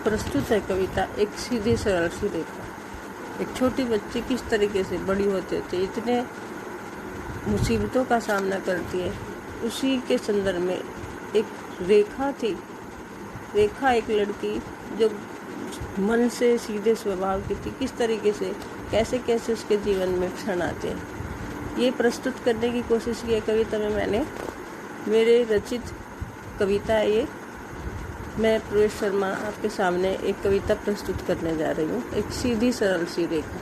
प्रस्तुत है कविता एक सीधी सरल सी रेखा। एक छोटी बच्ची किस तरीके से बड़ी होते होते इतने मुसीबतों का सामना करती है, उसी के संदर्भ में एक रेखा थी। रेखा एक लड़की जो मन से सीधे स्वभाव की थी, किस तरीके से कैसे कैसे उसके जीवन में क्षण आते हैं, ये प्रस्तुत करने की कोशिश की है कविता में मैंने। मेरे रचित कविता है ये। मैं प्रवेश शर्मा आपके सामने एक कविता प्रस्तुत करने जा रही हूँ। एक सीधी सरल सी रेखा।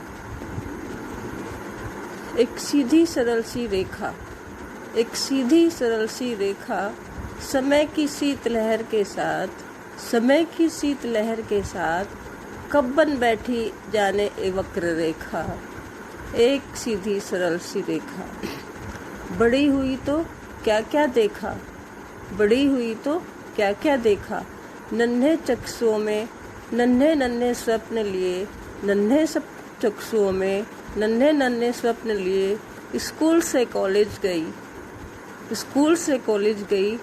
एक सीधी सरल सी रेखा, एक सीधी सरल सी रेखा, समय की शीतलहर के साथ, समय की शीतलहर के साथ कब बन बैठी जाने ए वक्र रेखा। एक सीधी सरल सी रेखा, बड़ी हुई तो क्या क्या देखा, बड़ी हुई तो क्या क्या देखा, नन्हे चक्षुओं में नन्हे नन्हे स्वप्न लिए, नन्हे सब चक्षुओं में नन्हे नन्हे स्वप्न लिए। स्कूल से कॉलेज गई, स्कूल से कॉलेज गई,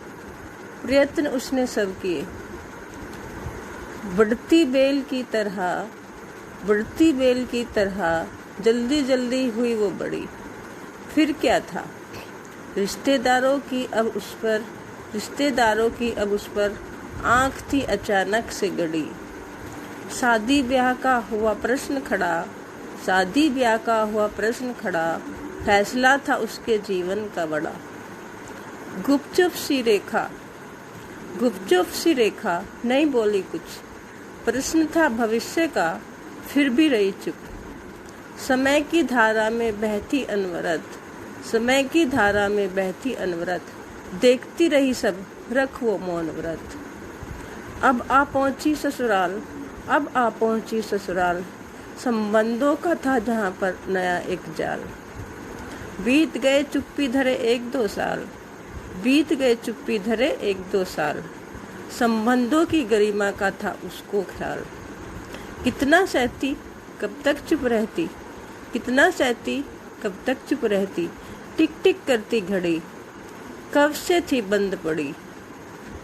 प्रयत्न उसने सब किए। बढ़ती बेल की तरह, बढ़ती बेल की तरह जल्दी जल्दी हुई वो बड़ी। फिर क्या था, रिश्तेदारों की अब उस पर, रिश्तेदारों की अब उस पर आँख थी अचानक से गड़ी। शादी ब्याह का हुआ प्रश्न खड़ा, शादी ब्याह का हुआ प्रश्न खड़ा, फैसला था उसके जीवन का बड़ा। गुपचुप सी रेखा, गुपचुप सी रेखा नहीं बोली कुछ, प्रश्न था भविष्य का फिर भी रही चुप। समय की धारा में बहती अनवरत, समय की धारा में बहती अनवरत, देखती रही सब रख वो मौन व्रत। अब आ पहुंची ससुराल, अब आ पहुंची ससुराल, संबंधों का था जहां पर नया एक जाल। बीत गए चुप्पी धरे एक दो साल, बीत गए चुप्पी धरे एक दो साल, संबंधों की गरिमा का था उसको ख्याल। कितना सहती कब तक चुप रहती, कितना सहती कब तक चुप रहती, टिक टिक करती घड़ी कब से थी बंद पड़ी,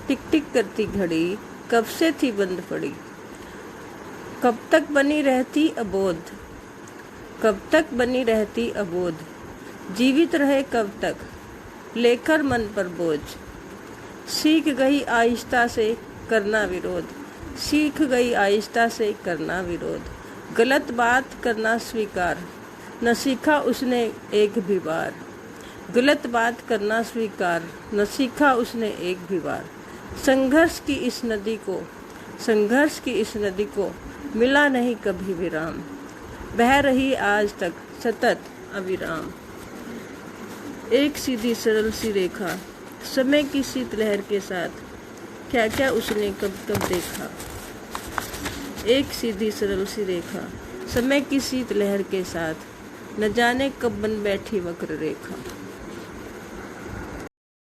टिक टिक करती घड़ी कब से थी बंद पड़ी। कब तक बनी रहती अबोध, कब तक बनी रहती अबोध, जीवित रहे कब तक लेकर मन पर बोझ। सीख गई आहिस्ता से करना विरोध, सीख गई आहिस्ता से करना विरोध, गलत बात करना स्वीकार न सीखा उसने एक भी बार, गलत बात करना स्वीकार न सीखा उसने एक भी बार। संघर्ष की इस नदी को, संघर्ष की इस नदी को मिला नहीं कभी विराम, बह रही आज तक सतत अविराम। एक सीधी सरल सी रेखा, समय की शीतलहर के साथ क्या क्या उसने कब कब देखा। एक सीधी सरल सी रेखा, समय की शीतलहर के साथ न जाने कब बन बैठी वक्र रेखा।